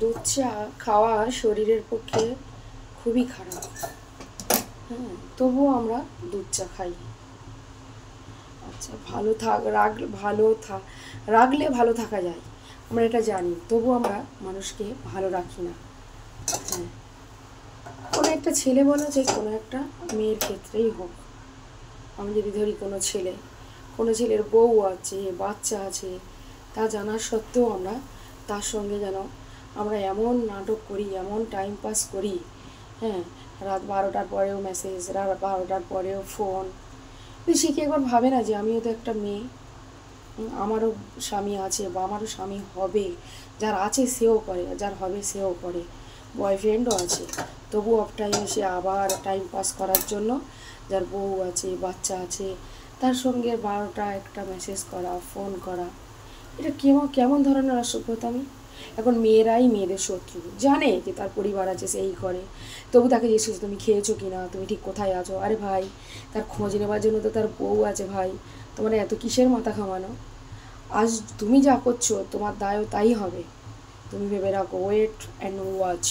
দুধ চা খাওয়া শরীরের পক্ষে খুবই খারাপ। হ্যাঁ, তবুও আমরা দুধ চা খাই। আচ্ছা, রাখলে ভালো থাকা যায়, আমরা এটা জানি, তবু আমরা মানুষকে ভালো রাখি না। হ্যাঁ, কোনো একটা ছেলে বলো যে কোনো একটা মেয়ের ক্ষেত্রেই হোক, আমি যদি ধরি কোনো ছেলের বউ আছে, বাচ্চা আছে, তা জানার সত্ত্বেও আমরা তার সঙ্গে যেন আমরা এমন নাটক করি, এমন টাইম পাস করি। হ্যাঁ, রাত 12টার পরেও মেসেজ, রাত 12টার পরেও ফোন। কিন্তু সে কি একবার ভাবে না যে আমিও তো একটা মেয়ে, আমারও স্বামী আছে বা আমারও স্বামী হবে, যার আছে সেও করে, যার হবে সেও করে, বয়ফ্রেন্ডও আছে, তবু অফ টাইমে সে আবার টাইম পাস করার জন্য যার বউ আছে, বাচ্চা আছে, তার সঙ্গে 12টা একটা মেসেজ করা, ফোন করা, এটা কেমন কেমন ধরনের অসভ্যতামি। এখন মেয়েরাই মেয়েদের শত্রু, জানে যে তার পরিবার আছে, সেই করে, তবু তাকে জিজ্ঞেস করছে তুমি খেয়েছো কি না, তুমি ঠিক কোথায় আছো। আরে ভাই, তার খোঁজ নেওয়ার জন্য তো তার বউ আছে ভাই, তোমার এত কিসের মাথা ঘামানো। আজ তুমি যা করছো তোমার দায়ও তাই হবে, তুমি ভেবে রাখো, ওয়েট অ্যান্ড ওয়াচ।